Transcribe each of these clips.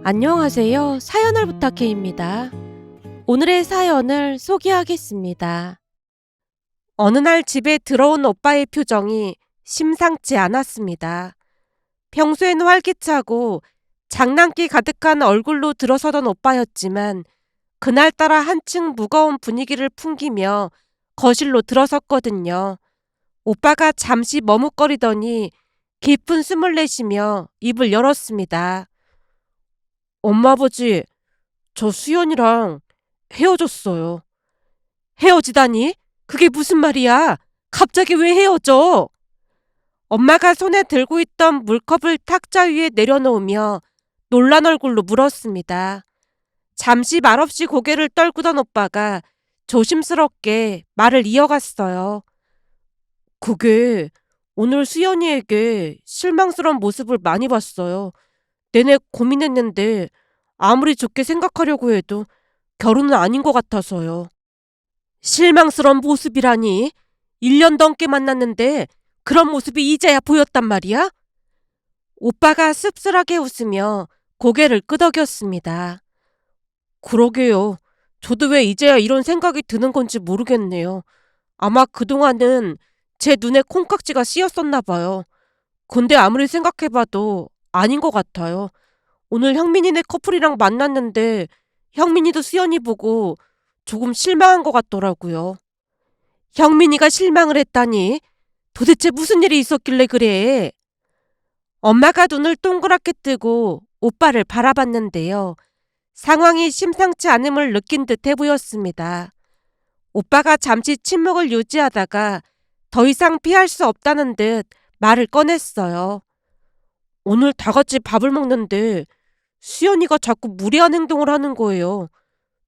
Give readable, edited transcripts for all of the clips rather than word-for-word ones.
안녕하세요. 사연을 부탁해입니다. 오늘의 사연을 소개하겠습니다. 어느 날 집에 들어온 오빠의 표정이 심상치 않았습니다. 평소에는 활기차고 장난기 가득한 얼굴로 들어서던 오빠였지만 그날따라 한층 무거운 분위기를 풍기며 거실로 들어섰거든요. 오빠가 잠시 머뭇거리더니 깊은 숨을 내쉬며 입을 열었습니다. 엄마 아버지, 저 수연이랑 헤어졌어요. 헤어지다니? 그게 무슨 말이야? 갑자기 왜 헤어져? 엄마가 손에 들고 있던 물컵을 탁자 위에 내려놓으며 놀란 얼굴로 물었습니다. 잠시 말없이 고개를 떨구던 오빠가 조심스럽게 말을 이어갔어요. 그게 오늘 수연이에게 실망스러운 모습을 많이 봤어요. 내내 고민했는데 아무리 좋게 생각하려고 해도 결혼은 아닌 것 같아서요. 실망스러운 모습이라니? 1년 넘게 만났는데 그런 모습이 이제야 보였단 말이야? 오빠가 씁쓸하게 웃으며 고개를 끄덕였습니다. 그러게요. 저도 왜 이제야 이런 생각이 드는 건지 모르겠네요. 아마 그동안은 제 눈에 콩깍지가 씌었었나 봐요. 근데 아무리 생각해봐도 아닌 것 같아요. 오늘 형민이네 커플이랑 만났는데 형민이도 수연이 보고 조금 실망한 것 같더라고요. 형민이가 실망을 했다니? 도대체 무슨 일이 있었길래 그래? 엄마가 눈을 동그랗게 뜨고 오빠를 바라봤는데요. 상황이 심상치 않음을 느낀 듯해 보였습니다. 오빠가 잠시 침묵을 유지하다가 더 이상 피할 수 없다는 듯 말을 꺼냈어요. 오늘 다 같이 밥을 먹는데 수연이가 자꾸 무례한 행동을 하는 거예요.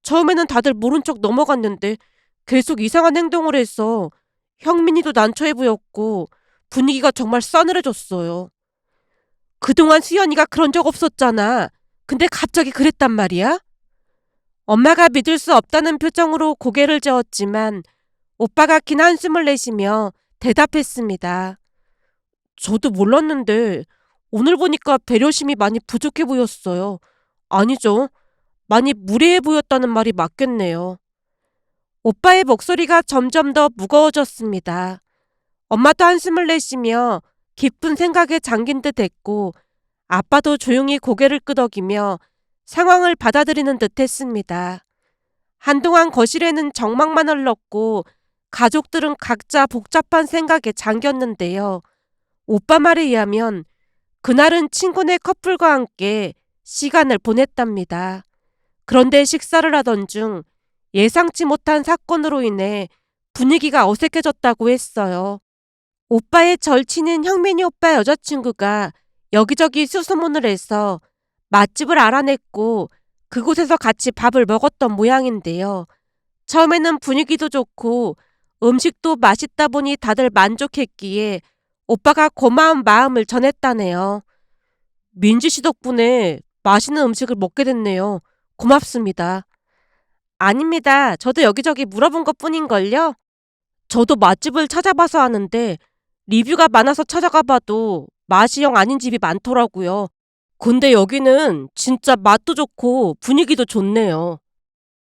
처음에는 다들 모른 척 넘어갔는데 계속 이상한 행동을 해서 형민이도 난처해 보였고 분위기가 정말 싸늘해졌어요. 그동안 수연이가 그런 적 없었잖아. 근데 갑자기 그랬단 말이야? 엄마가 믿을 수 없다는 표정으로 고개를 저었지만 오빠가 긴 한숨을 내쉬며 대답했습니다. 저도 몰랐는데 오늘 보니까 배려심이 많이 부족해 보였어요. 아니죠. 많이 무례해 보였다는 말이 맞겠네요. 오빠의 목소리가 점점 더 무거워졌습니다. 엄마도 한숨을 내쉬며 깊은 생각에 잠긴 듯 했고 아빠도 조용히 고개를 끄덕이며 상황을 받아들이는 듯 했습니다. 한동안 거실에는 정막만 흘렀고 가족들은 각자 복잡한 생각에 잠겼는데요. 오빠 말에 의하면 그날은 친구네 커플과 함께 시간을 보냈답니다. 그런데 식사를 하던 중 예상치 못한 사건으로 인해 분위기가 어색해졌다고 했어요. 오빠의 절친인 형민이 오빠 여자친구가 여기저기 수소문을 해서 맛집을 알아냈고 그곳에서 같이 밥을 먹었던 모양인데요. 처음에는 분위기도 좋고 음식도 맛있다 보니 다들 만족했기에 오빠가 고마운 마음을 전했다네요. 민지 씨 덕분에 맛있는 음식을 먹게 됐네요. 고맙습니다. 아닙니다. 저도 여기저기 물어본 것뿐인걸요. 저도 맛집을 찾아봐서 하는데 리뷰가 많아서 찾아가 봐도 맛이 영 아닌 집이 많더라고요. 근데 여기는 진짜 맛도 좋고 분위기도 좋네요.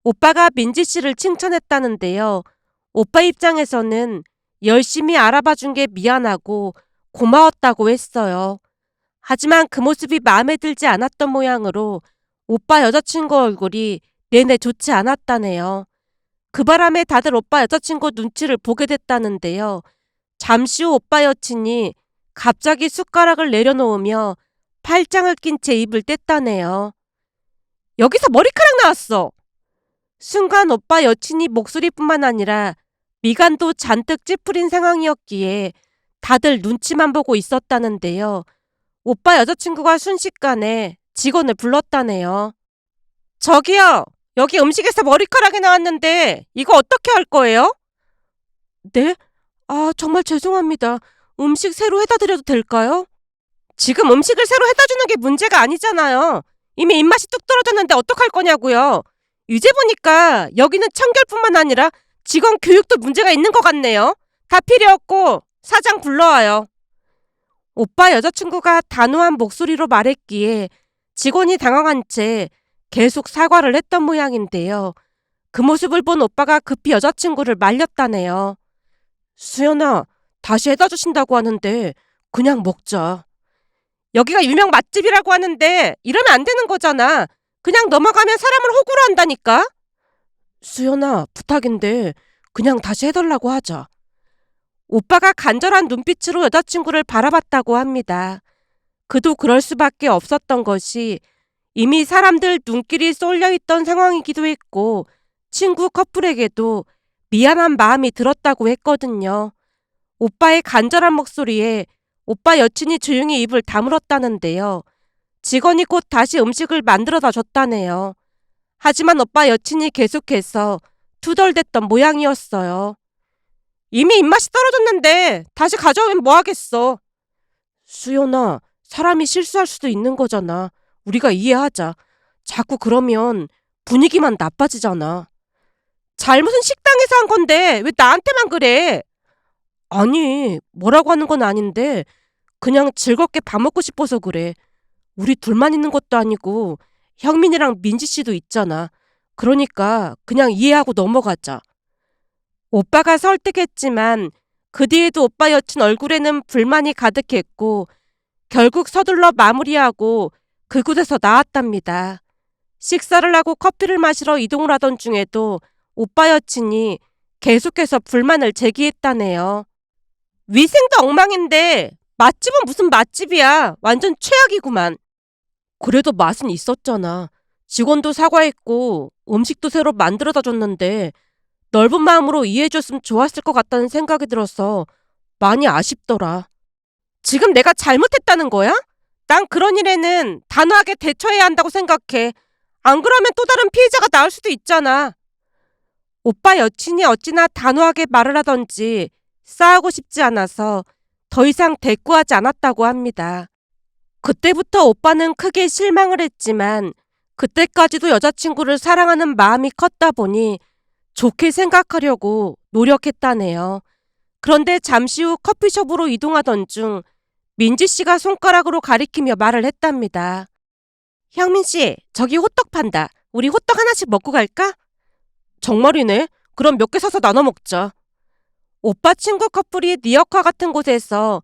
오빠가 민지 씨를 칭찬했다는데요. 오빠 입장에서는 열심히 알아봐 준 게 미안하고 고마웠다고 했어요. 하지만 그 모습이 마음에 들지 않았던 모양으로 오빠 여자친구 얼굴이 내내 좋지 않았다네요. 그 바람에 다들 오빠 여자친구 눈치를 보게 됐다는데요. 잠시 후 오빠 여친이 갑자기 숟가락을 내려놓으며 팔짱을 낀 채 입을 뗐다네요. 여기서 머리카락 나왔어! 순간 오빠 여친이 목소리뿐만 아니라 미간도 잔뜩 찌푸린 상황이었기에 다들 눈치만 보고 있었다는데요. 오빠 여자친구가 순식간에 직원을 불렀다네요. 저기요! 여기 음식에서 머리카락이 나왔는데 이거 어떻게 할 거예요? 네? 정말 죄송합니다. 음식 새로 해다 드려도 될까요? 지금 음식을 새로 해다 주는 게 문제가 아니잖아요. 이미 입맛이 뚝 떨어졌는데 어떡할 거냐고요. 이제 보니까 여기는 청결뿐만 아니라 직원 교육도 문제가 있는 것 같네요. 다 필요 없고 사장 불러와요. 오빠 여자친구가 단호한 목소리로 말했기에 직원이 당황한 채 계속 사과를 했던 모양인데요. 그 모습을 본 오빠가 급히 여자친구를 말렸다네요. 수연아, 다시 해다 주신다고 하는데 그냥 먹자. 여기가 유명 맛집이라고 하는데 이러면 안 되는 거잖아. 그냥 넘어가면 사람을 호구로 한다니까. 수연아, 부탁인데 그냥 다시 해달라고 하자. 오빠가 간절한 눈빛으로 여자친구를 바라봤다고 합니다. 그도 그럴 수밖에 없었던 것이 이미 사람들 눈길이 쏠려있던 상황이기도 했고 친구 커플에게도 미안한 마음이 들었다고 했거든요. 오빠의 간절한 목소리에 오빠 여친이 조용히 입을 다물었다는데요. 직원이 곧 다시 음식을 만들어다 줬다네요. 하지만 오빠 여친이 계속해서 투덜댔던 모양이었어요. 이미 입맛이 떨어졌는데 다시 가져오면 뭐하겠어. 수연아, 사람이 실수할 수도 있는 거잖아. 우리가 이해하자. 자꾸 그러면 분위기만 나빠지잖아. 잘못은 식당에서 한 건데 왜 나한테만 그래? 아니, 뭐라고 하는 건 아닌데 그냥 즐겁게 밥 먹고 싶어서 그래. 우리 둘만 있는 것도 아니고 형민이랑 민지 씨도 있잖아. 그러니까 그냥 이해하고 넘어가자. 오빠가 설득했지만 그 뒤에도 오빠 여친 얼굴에는 불만이 가득했고 결국 서둘러 마무리하고 그곳에서 나왔답니다. 식사를 하고 커피를 마시러 이동을 하던 중에도 오빠 여친이 계속해서 불만을 제기했다네요. 위생도 엉망인데 맛집은 무슨 맛집이야. 완전 최악이구만. 그래도 맛은 있었잖아. 직원도 사과했고 음식도 새로 만들어다 줬는데 넓은 마음으로 이해해줬으면 좋았을 것 같다는 생각이 들어서 많이 아쉽더라. 지금 내가 잘못했다는 거야? 난 그런 일에는 단호하게 대처해야 한다고 생각해. 안 그러면 또 다른 피해자가 나올 수도 있잖아. 오빠 여친이 어찌나 단호하게 말을 하던지 싸우고 싶지 않아서 더 이상 대꾸하지 않았다고 합니다. 그때부터 오빠는 크게 실망을 했지만 그때까지도 여자친구를 사랑하는 마음이 컸다 보니 좋게 생각하려고 노력했다네요. 그런데 잠시 후 커피숍으로 이동하던 중 민지 씨가 손가락으로 가리키며 말을 했답니다. 형민 씨, 저기 호떡 판다. 우리 호떡 하나씩 먹고 갈까? 정말이네. 그럼 몇 개 사서 나눠 먹자. 오빠 친구 커플이 리어카 같은 곳에서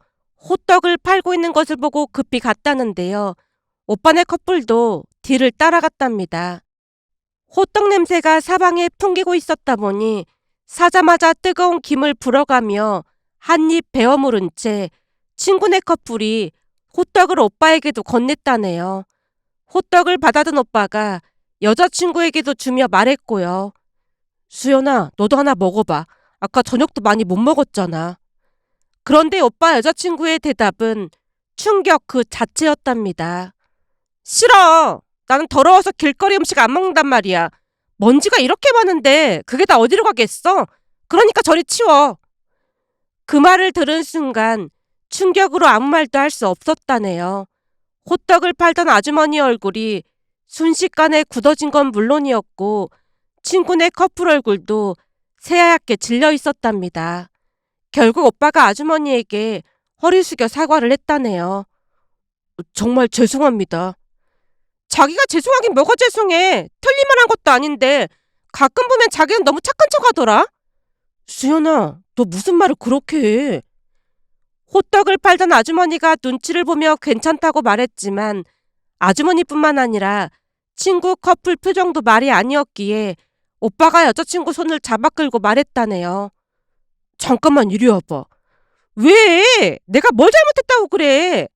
호떡을 팔고 있는 것을 보고 급히 갔다는데요. 오빠네 커플도 뒤를 따라갔답니다. 호떡 냄새가 사방에 풍기고 있었다 보니 사자마자 뜨거운 김을 불어가며 한 입 베어 물은 채 친구네 커플이 호떡을 오빠에게도 건넸다네요. 호떡을 받아든 오빠가 여자친구에게도 주며 말했고요. 수연아, 너도 하나 먹어봐. 아까 저녁도 많이 못 먹었잖아. 그런데 오빠 여자친구의 대답은 충격 그 자체였답니다. 싫어. 나는 더러워서 길거리 음식 안 먹는단 말이야. 먼지가 이렇게 많은데 그게 다 어디로 가겠어? 그러니까 저리 치워. 그 말을 들은 순간 충격으로 아무 말도 할 수 없었다네요. 호떡을 팔던 아주머니 얼굴이 순식간에 굳어진 건 물론이었고 친구네 커플 얼굴도 새하얗게 질려 있었답니다. 결국 오빠가 아주머니에게 허리 숙여 사과를 했다네요. 정말 죄송합니다. 자기가 죄송하긴 뭐가 죄송해. 틀리만 한 것도 아닌데 가끔 보면 자기는 너무 착한 척하더라. 수연아, 너 무슨 말을 그렇게 해. 호떡을 팔던 아주머니가 눈치를 보며 괜찮다고 말했지만 아주머니뿐만 아니라 친구 커플 표정도 말이 아니었기에 오빠가 여자친구 손을 잡아 끌고 말했다네요. 잠깐만 이리 와봐. 왜? 내가 뭘 잘못했다고 그래?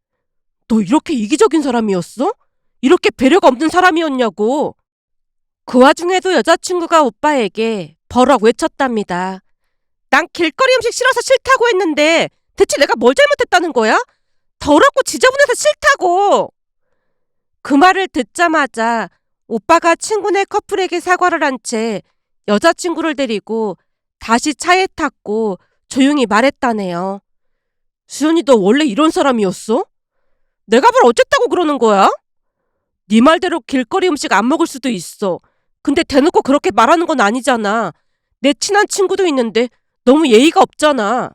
너 이렇게 이기적인 사람이었어? 이렇게 배려가 없는 사람이었냐고. 그 와중에도 여자친구가 오빠에게 버럭 외쳤답니다. 난 길거리 음식 싫어서 싫다고 했는데 대체 내가 뭘 잘못했다는 거야? 더럽고 지저분해서 싫다고. 그 말을 듣자마자 오빠가 친구네 커플에게 사과를 한 채 여자친구를 데리고 다시 차에 탔고 조용히 말했다네요. 수연이 너 원래 이런 사람이었어? 내가 뭘 어쨌다고 그러는 거야? 네 말대로 길거리 음식 안 먹을 수도 있어. 근데 대놓고 그렇게 말하는 건 아니잖아. 내 친한 친구도 있는데 너무 예의가 없잖아.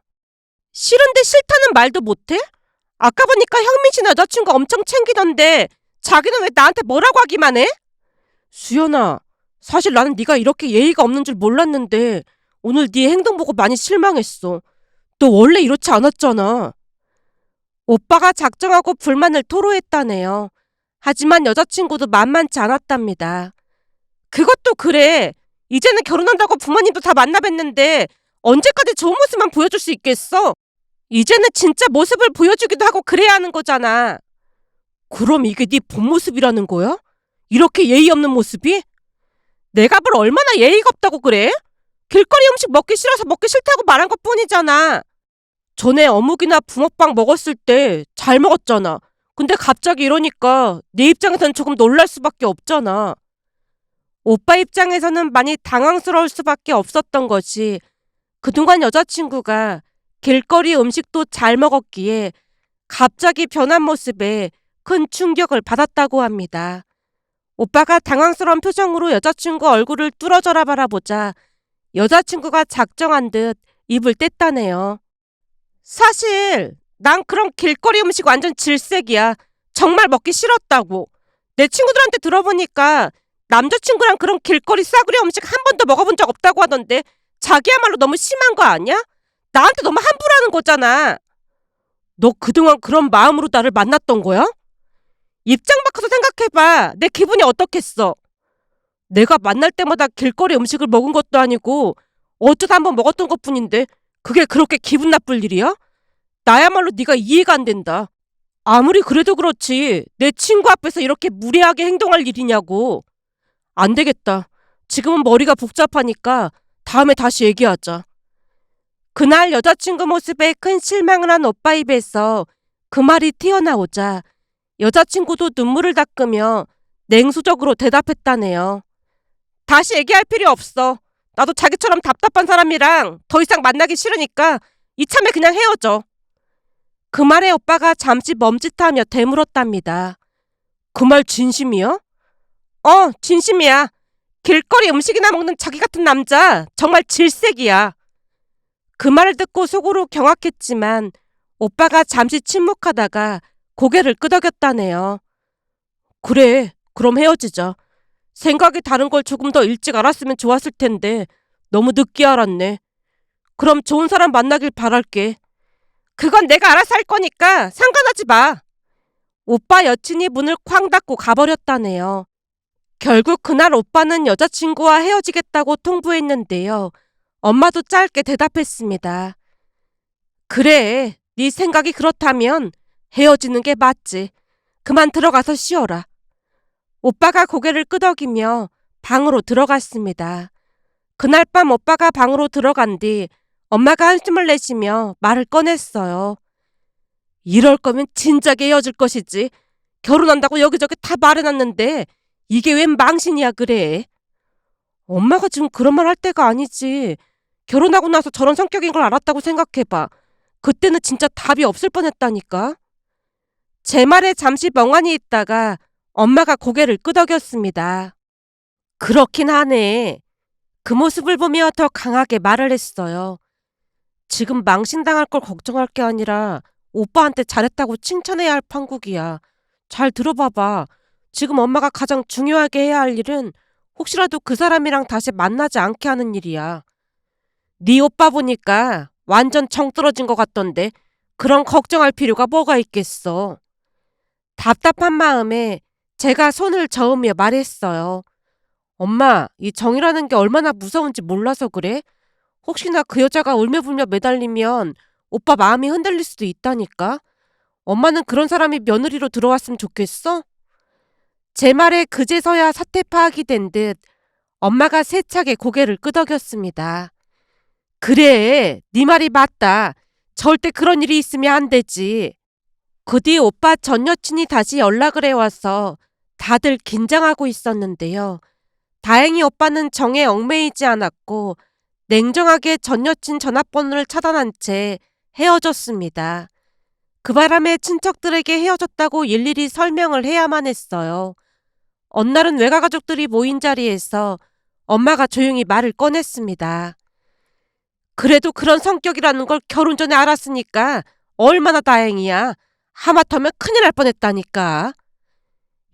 싫은데 싫다는 말도 못해? 아까 보니까 형민 씨 여자친구 엄청 챙기던데 자기는 왜 나한테 뭐라고 하기만 해? 수연아, 사실 나는 네가 이렇게 예의가 없는 줄 몰랐는데 오늘 네 행동 보고 많이 실망했어. 너 원래 이렇지 않았잖아. 오빠가 작정하고 불만을 토로했다네요. 하지만 여자친구도 만만치 않았답니다. 그것도 그래. 이제는 결혼한다고 부모님도 다 만나뵀는데 언제까지 좋은 모습만 보여줄 수 있겠어? 이제는 진짜 모습을 보여주기도 하고 그래야 하는 거잖아. 그럼 이게 네 본 모습이라는 거야? 이렇게 예의 없는 모습이? 내가 뭘 얼마나 예의가 없다고 그래? 길거리 음식 먹기 싫어서 먹기 싫다고 말한 것뿐이잖아. 전에 어묵이나 붕어빵 먹었을 때 잘 먹었잖아. 근데 갑자기 이러니까 내 입장에서는 조금 놀랄 수밖에 없잖아. 오빠 입장에서는 많이 당황스러울 수밖에 없었던 것이 그동안 여자친구가 길거리 음식도 잘 먹었기에 갑자기 변한 모습에 큰 충격을 받았다고 합니다. 오빠가 당황스러운 표정으로 여자친구 얼굴을 뚫어져라 바라보자 여자친구가 작정한 듯 입을 뗐다네요. 사실 난 그런 길거리 음식 완전 질색이야. 정말 먹기 싫었다고. 내 친구들한테 들어보니까 남자친구랑 그런 길거리 싸구려 음식 한 번도 먹어본 적 없다고 하던데 자기야말로 너무 심한 거 아니야? 나한테 너무 함부로 하는 거잖아. 너 그동안 그런 마음으로 나를 만났던 거야? 입장 바꿔서 생각해봐. 내 기분이 어떻겠어? 내가 만날 때마다 길거리 음식을 먹은 것도 아니고 어쩌다 한번 먹었던 것뿐인데 그게 그렇게 기분 나쁠 일이야? 나야말로 네가 이해가 안 된다. 아무리 그래도 그렇지 내 친구 앞에서 이렇게 무례하게 행동할 일이냐고. 안 되겠다. 지금은 머리가 복잡하니까 다음에 다시 얘기하자. 그날 여자친구 모습에 큰 실망을 한 오빠 입에서 그 말이 튀어나오자 여자친구도 눈물을 닦으며 냉소적으로 대답했다네요. 다시 얘기할 필요 없어. 나도 자기처럼 답답한 사람이랑 더 이상 만나기 싫으니까 이참에 그냥 헤어져. 그 말에 오빠가 잠시 멈칫하며 되물었답니다. 그 말 진심이야? 진심이야. 길거리 음식이나 먹는 자기 같은 남자 정말 질색이야. 그 말을 듣고 속으로 경악했지만 오빠가 잠시 침묵하다가 고개를 끄덕였다네요. 그래, 그럼 헤어지자. 생각이 다른 걸 조금 더 일찍 알았으면 좋았을 텐데 너무 늦게 알았네. 그럼 좋은 사람 만나길 바랄게. 그건 내가 알아서 할 거니까 상관하지 마. 오빠 여친이 문을 쾅 닫고 가버렸다네요. 결국 그날 오빠는 여자친구와 헤어지겠다고 통보했는데요. 엄마도 짧게 대답했습니다. 그래, 네 생각이 그렇다면 헤어지는 게 맞지. 그만 들어가서 쉬어라. 오빠가 고개를 끄덕이며 방으로 들어갔습니다. 그날 밤 오빠가 방으로 들어간 뒤 엄마가 한숨을 내쉬며 말을 꺼냈어요. 이럴 거면 진작에 헤어질 것이지. 결혼한다고 여기저기 다 말해놨는데 이게 웬 망신이야 그래. 엄마가 지금 그런 말 할 때가 아니지. 결혼하고 나서 저런 성격인 걸 알았다고 생각해봐. 그때는 진짜 답이 없을 뻔했다니까. 제 말에 잠시 멍하니 있다가 엄마가 고개를 끄덕였습니다. 그렇긴 하네. 그 모습을 보며 더 강하게 말을 했어요. 지금 망신당할 걸 걱정할 게 아니라 오빠한테 잘했다고 칭찬해야 할 판국이야. 잘 들어봐봐. 지금 엄마가 가장 중요하게 해야 할 일은 혹시라도 그 사람이랑 다시 만나지 않게 하는 일이야. 네 오빠 보니까 완전 정 떨어진 것 같던데 그런 걱정할 필요가 뭐가 있겠어. 답답한 마음에 제가 손을 저으며 말했어요. 엄마, 이 정이라는 게 얼마나 무서운지 몰라서 그래? 혹시나 그 여자가 울며불며 매달리면 오빠 마음이 흔들릴 수도 있다니까? 엄마는 그런 사람이 며느리로 들어왔으면 좋겠어? 제 말에 그제서야 사태 파악이 된 듯 엄마가 세차게 고개를 끄덕였습니다. 그래, 네 말이 맞다. 절대 그런 일이 있으면 안 되지. 그 뒤 오빠 전 여친이 다시 연락을 해와서 다들 긴장하고 있었는데요. 다행히 오빠는 정에 얽매이지 않았고 냉정하게 전 여친 전화번호를 차단한 채 헤어졌습니다. 그 바람에 친척들에게 헤어졌다고 일일이 설명을 해야만 했어요. 어느 날은 외가가족들이 모인 자리에서 엄마가 조용히 말을 꺼냈습니다. 그래도 그런 성격이라는 걸 결혼 전에 알았으니까 얼마나 다행이야. 하마터면 큰일 날 뻔했다니까.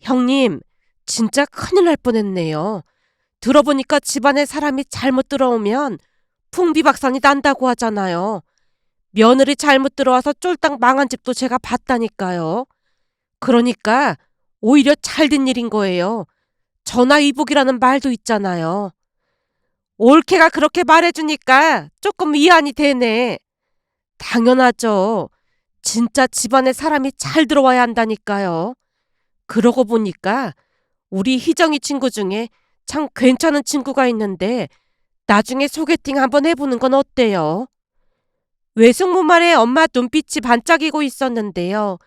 형님, 진짜 큰일 날 뻔했네요. 들어보니까 집안에 사람이 잘못 들어오면 풍비박산이 난다고 하잖아요. 며느리 잘못 들어와서 쫄딱 망한 집도 제가 봤다니까요. 그러니까 오히려 잘된 일인 거예요. 전화위복이라는 말도 있잖아요. 올케가 그렇게 말해주니까 조금 위안이 되네. 당연하죠. 진짜 집안에 사람이 잘 들어와야 한다니까요. 그러고 보니까 우리 희정이 친구 중에 참 괜찮은 친구가 있는데 나중에 소개팅 한번 해보는 건 어때요? 외숙모 말에 엄마 눈빛이 반짝이고 있었는데요.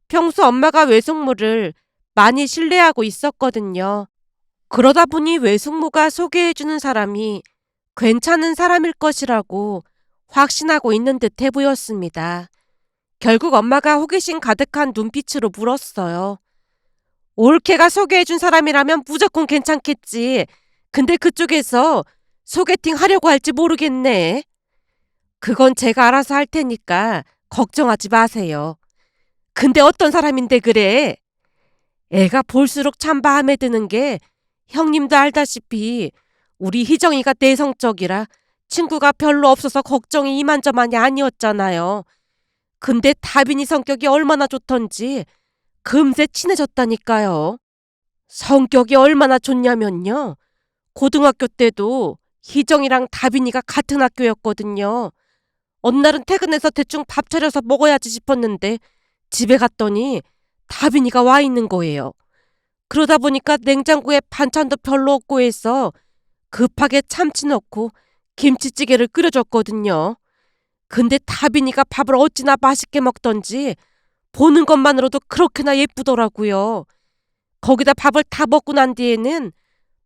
평소 엄마가 외숙모를 많이 신뢰하고 있었거든요. 그러다 보니 외숙모가 소개해주는 사람이 괜찮은 사람일 것이라고 확신하고 있는 듯해 보였습니다. 결국 엄마가 호기심 가득한 눈빛으로 물었어요. 올케가 소개해준 사람이라면 무조건 괜찮겠지. 근데 그쪽에서 소개팅 하려고 할지 모르겠네. 그건 제가 알아서 할 테니까 걱정하지 마세요. 근데 어떤 사람인데 그래? 애가 볼수록 참 마음에 드는 게 형님도 알다시피 우리 희정이가 내성적이라 친구가 별로 없어서 걱정이 이만저만이 아니었잖아요. 근데 다빈이 성격이 얼마나 좋던지 금세 친해졌다니까요. 성격이 얼마나 좋냐면요. 고등학교 때도 희정이랑 다빈이가 같은 학교였거든요. 어느 날은 퇴근해서 대충 밥 차려서 먹어야지 싶었는데 집에 갔더니 다빈이가 와 있는 거예요. 그러다 보니까 냉장고에 반찬도 별로 없고 해서 급하게 참치 넣고 김치찌개를 끓여줬거든요. 근데 다빈이가 밥을 어찌나 맛있게 먹던지 보는 것만으로도 그렇게나 예쁘더라고요. 거기다 밥을 다 먹고 난 뒤에는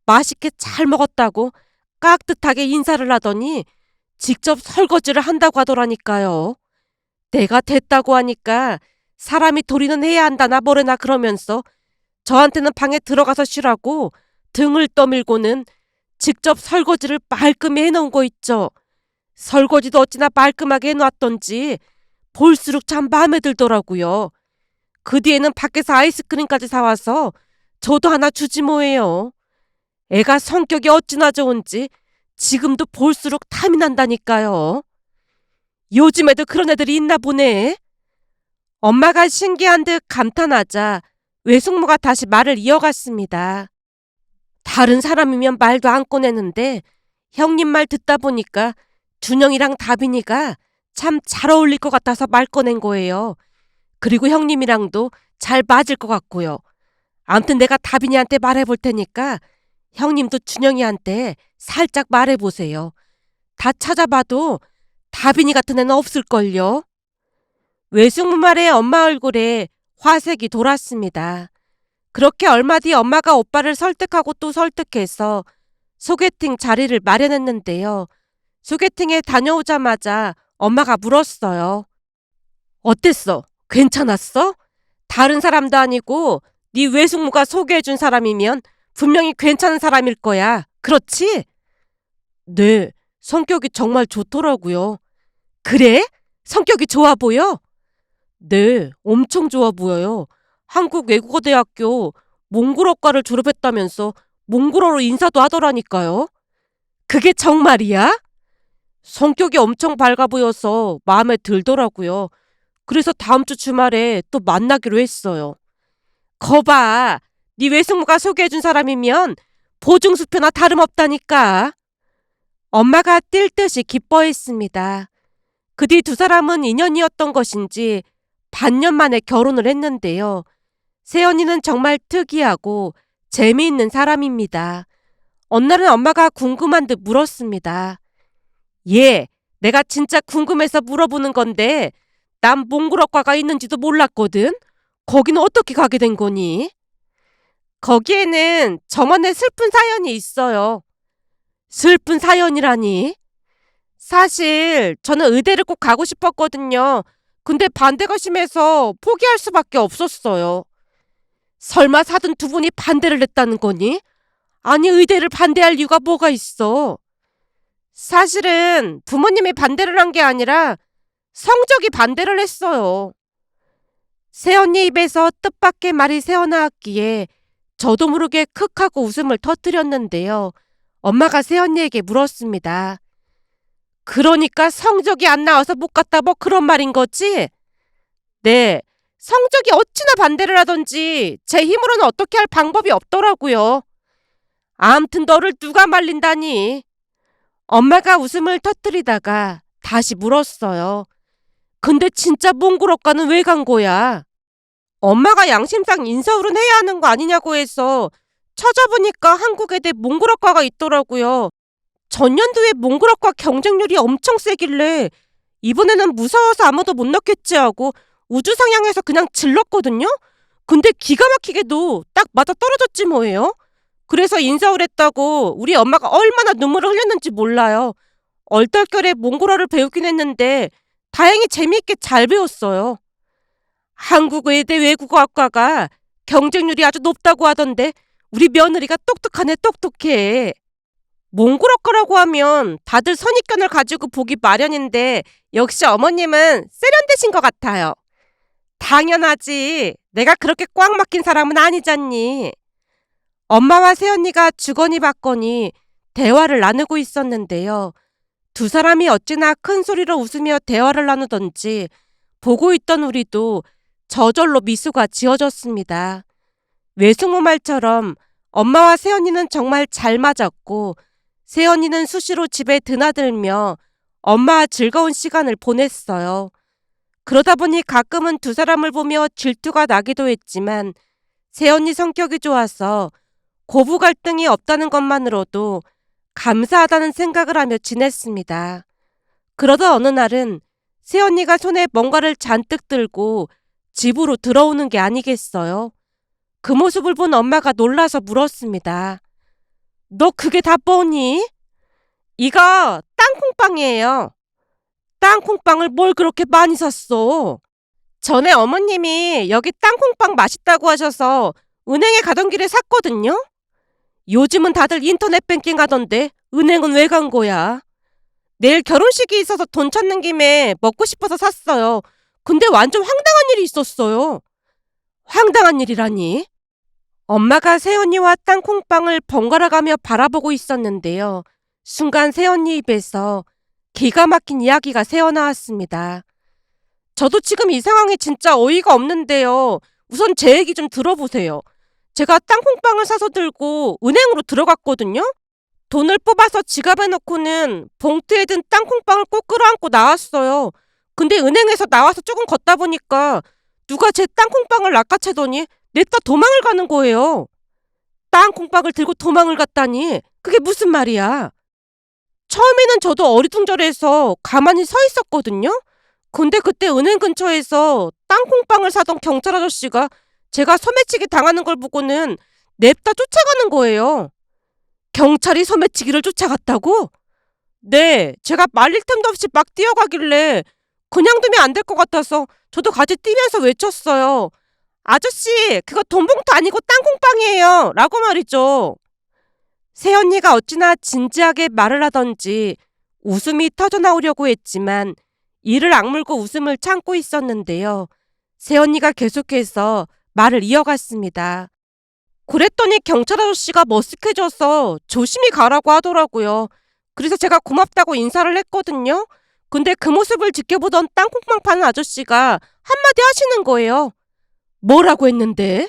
맛있게 잘 먹었다고 깍듯하게 인사를 하더니 직접 설거지를 한다고 하더라니까요. 내가 됐다고 하니까 사람이 도리는 해야 한다나 뭐래나 그러면서 저한테는 방에 들어가서 쉬라고 등을 떠밀고는 직접 설거지를 말끔히 해놓은 거 있죠. 설거지도 어찌나 말끔하게 해놨던지 볼수록 참 마음에 들더라고요. 그 뒤에는 밖에서 아이스크림까지 사와서 저도 하나 주지 뭐예요. 애가 성격이 어찌나 좋은지 지금도 볼수록 탐이 난다니까요. 요즘에도 그런 애들이 있나 보네. 엄마가 신기한 듯 감탄하자 외숙모가 다시 말을 이어갔습니다. 다른 사람이면 말도 안 꺼내는데 형님 말 듣다 보니까 준영이랑 다빈이가 참 잘 어울릴 것 같아서 말 꺼낸 거예요. 그리고 형님이랑도 잘 맞을 것 같고요. 암튼 내가 다빈이한테 말해볼 테니까 형님도 준영이한테 살짝 말해보세요. 다 찾아봐도 다빈이 같은 애는 없을걸요. 외숙모 말에 엄마 얼굴에 화색이 돌았습니다. 그렇게 얼마 뒤 엄마가 오빠를 설득하고 또 설득해서 소개팅 자리를 마련했는데요. 소개팅에 다녀오자마자 엄마가 물었어요. 어땠어? 괜찮았어? 다른 사람도 아니고 네 외숙모가 소개해준 사람이면 분명히 괜찮은 사람일 거야. 그렇지? 네, 성격이 정말 좋더라고요. 그래? 성격이 좋아 보여? 네, 엄청 좋아 보여요. 한국외국어대학교 몽골어과를 졸업했다면서 몽골어로 인사도 하더라니까요. 그게 정말이야? 성격이 엄청 밝아 보여서 마음에 들더라고요. 그래서 다음 주 주말에 또 만나기로 했어요. 거봐, 네 외숙모가 소개해준 사람이면 보증수표나 다름없다니까. 엄마가 뛸 듯이 기뻐했습니다. 그 뒤 두 사람은 인연이었던 것인지 반년 만에 결혼을 했는데요. 세연이는 정말 특이하고 재미있는 사람입니다. 어느 날은 엄마가 궁금한 듯 물었습니다. 얘, 내가 진짜 궁금해서 물어보는 건데 난 몽골어과가 있는지도 몰랐거든. 거기는 어떻게 가게 된 거니? 거기에는 저만의 슬픈 사연이 있어요. 슬픈 사연이라니? 사실 저는 의대를 꼭 가고 싶었거든요. 근데 반대가 심해서 포기할 수밖에 없었어요. 설마 사돈 두 분이 반대를 했다는 거니? 아니, 의대를 반대할 이유가 뭐가 있어? 사실은 부모님이 반대를 한 게 아니라 성적이 반대를 했어요. 새언니 입에서 뜻밖의 말이 새어나왔기에 저도 모르게 크 하고 웃음을 터뜨렸는데요. 엄마가 새언니에게 물었습니다. 그러니까 성적이 안 나와서 못 갔다 뭐 그런 말인 거지? 네, 성적이 어찌나 반대를 하던지 제 힘으로는 어떻게 할 방법이 없더라고요. 암튼 너를 누가 말린다니. 엄마가 웃음을 터뜨리다가 다시 물었어요. 근데 진짜 몽골어과는 왜 간 거야? 엄마가 양심상 인서울은 해야 하는 거 아니냐고 해서 찾아보니까 한국에대 몽골어과가 있더라고요. 전년도에 몽골어과 경쟁률이 엄청 세길래 이번에는 무서워서 아무도 못 넣겠지 하고 우주상향해서 그냥 질렀거든요? 근데 기가 막히게도 딱 맞아 떨어졌지 뭐예요? 그래서 인서울 했다고 우리 엄마가 얼마나 눈물을 흘렸는지 몰라요. 얼떨결에 몽골어를 배우긴 했는데 다행히 재미있게 잘 배웠어요. 한국외대 외국어학과가 경쟁률이 아주 높다고 하던데 우리 며느리가 똑똑하네 똑똑해. 몽골어과라고 하면 다들 선입견을 가지고 보기 마련인데 역시 어머님은 세련되신 것 같아요. 당연하지. 내가 그렇게 꽉 막힌 사람은 아니잖니. 엄마와 새언니가 주거니 받거니 대화를 나누고 있었는데요. 두 사람이 어찌나 큰 소리로 웃으며 대화를 나누던지 보고 있던 우리도 저절로 미소가 지어졌습니다. 외숙모말처럼 엄마와 새언니는 정말 잘 맞았고 새언니는 수시로 집에 드나들며 엄마와 즐거운 시간을 보냈어요. 그러다 보니 가끔은 두 사람을 보며 질투가 나기도 했지만 새언니 성격이 좋아서 고부 갈등이 없다는 것만으로도 감사하다는 생각을 하며 지냈습니다. 그러다 어느 날은 새언니가 손에 뭔가를 잔뜩 들고 집으로 들어오는 게 아니겠어요? 그 모습을 본 엄마가 놀라서 물었습니다. 너 그게 다 뭐니? 이거 땅콩빵이에요. 땅콩빵을 뭘 그렇게 많이 샀어? 전에 어머님이 여기 땅콩빵 맛있다고 하셔서 은행에 가던 길에 샀거든요? 요즘은 다들 인터넷 뱅킹 하던데 은행은 왜 간 거야? 내일 결혼식이 있어서 돈 찾는 김에 먹고 싶어서 샀어요. 근데 완전 황당한 일이 있었어요. 황당한 일이라니? 엄마가 새언니와 땅콩빵을 번갈아 가며 바라보고 있었는데요. 순간 새언니 입에서 기가 막힌 이야기가 새어나왔습니다. 저도 지금 이 상황이 진짜 어이가 없는데요. 우선 제 얘기 좀 들어보세요. 제가 땅콩빵을 사서 들고 은행으로 들어갔거든요. 돈을 뽑아서 지갑에 넣고는 봉투에 든 땅콩빵을 꼭 끌어안고 나왔어요. 근데 은행에서 나와서 조금 걷다 보니까 누가 제 땅콩빵을 낚아채더니 냈다 도망을 가는 거예요. 땅콩빵을 들고 도망을 갔다니 그게 무슨 말이야. 처음에는 저도 어리둥절해서 가만히 서 있었거든요. 근데 그때 은행 근처에서 땅콩빵을 사던 경찰 아저씨가 제가 소매치기 당하는 걸 보고는 냅다 쫓아가는 거예요. 경찰이 소매치기를 쫓아갔다고? 네, 제가 말릴 틈도 없이 막 뛰어가길래 그냥 두면 안 될 것 같아서 저도 같이 뛰면서 외쳤어요. 아저씨, 그거 돈봉투 아니고 땅콩빵이에요. 라고 말이죠. 새언니가 어찌나 진지하게 말을 하던지 웃음이 터져나오려고 했지만 이를 악물고 웃음을 참고 있었는데요. 새언니가 계속해서 말을 이어갔습니다. 그랬더니 경찰 아저씨가 머쓱해져서 조심히 가라고 하더라고요. 그래서 제가 고맙다고 인사를 했거든요. 근데 그 모습을 지켜보던 땅콩빵 파는 아저씨가 한마디 하시는 거예요. 뭐라고 했는데?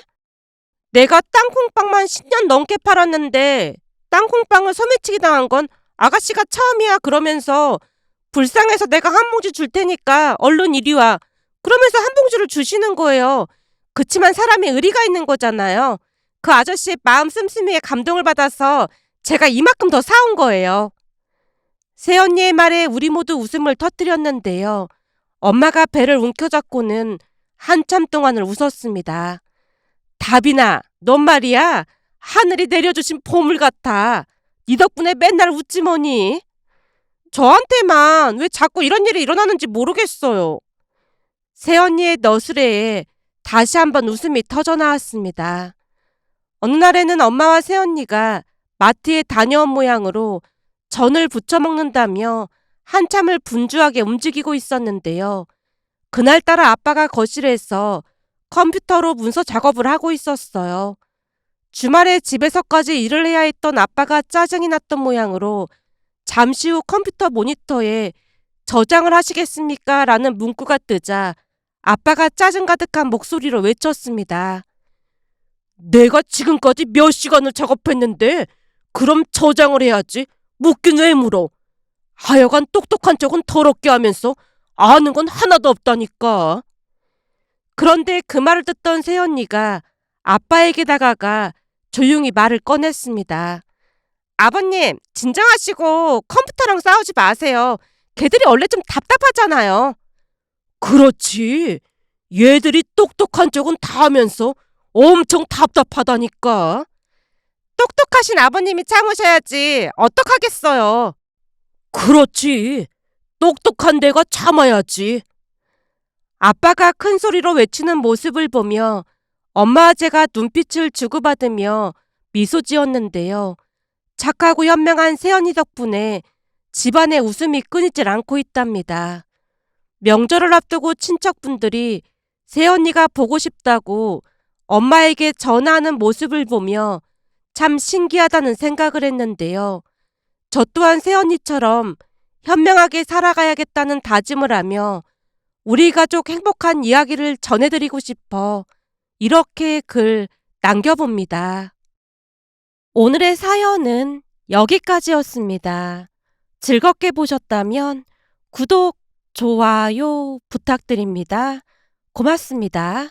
내가 땅콩빵만 10년 넘게 팔았는데 땅콩빵을 소매치기 당한 건 아가씨가 처음이야 그러면서 불쌍해서 내가 한 봉지 줄 테니까 얼른 이리 와. 그러면서 한 봉지를 주시는 거예요. 그치만 사람이 의리가 있는 거잖아요. 그 아저씨의 마음 씀씀이에 감동을 받아서 제가 이만큼 더 사온 거예요. 새언니의 말에 우리 모두 웃음을 터뜨렸는데요. 엄마가 배를 움켜잡고는 한참 동안을 웃었습니다. 다빈아, 넌 말이야. 하늘이 내려주신 보물 같아. 네 덕분에 맨날 웃지 뭐니. 저한테만 왜 자꾸 이런 일이 일어나는지 모르겠어요. 새언니의 너스레에 다시 한번 웃음이 터져나왔습니다. 어느 날에는 엄마와 새언니가 마트에 다녀온 모양으로 전을 부쳐 먹는다며 한참을 분주하게 움직이고 있었는데요. 그날따라 아빠가 거실에서 컴퓨터로 문서 작업을 하고 있었어요. 주말에 집에서까지 일을 해야 했던 아빠가 짜증이 났던 모양으로 잠시 후 컴퓨터 모니터에 저장을 하시겠습니까? 라는 문구가 뜨자 아빠가 짜증 가득한 목소리로 외쳤습니다. 내가 지금까지 몇 시간을 작업했는데 그럼 저장을 해야지. 묻긴 왜 물어. 하여간 똑똑한 척은 더럽게 하면서 아는 건 하나도 없다니까. 그런데 그 말을 듣던 새언니가 아빠에게 다가가 조용히 말을 꺼냈습니다. 아버님, 진정하시고 컴퓨터랑 싸우지 마세요. 걔들이 원래 좀 답답하잖아요. 그렇지. 얘들이 똑똑한 척은 다 하면서 엄청 답답하다니까. 똑똑하신 아버님이 참으셔야지. 어떡하겠어요. 그렇지. 똑똑한 내가 참아야지. 아빠가 큰 소리로 외치는 모습을 보며 엄마와 제가 눈빛을 주고받으며 미소 지었는데요. 착하고 현명한 새언니 덕분에 집안에 웃음이 끊이질 않고 있답니다. 명절을 앞두고 친척분들이 새언니가 보고 싶다고 엄마에게 전화하는 모습을 보며 참 신기하다는 생각을 했는데요. 저 또한 새언니처럼 현명하게 살아가야겠다는 다짐을 하며 우리 가족 행복한 이야기를 전해드리고 싶어 이렇게 글 남겨봅니다. 오늘의 사연은 여기까지였습니다. 즐겁게 보셨다면 구독, 좋아요 부탁드립니다. 고맙습니다.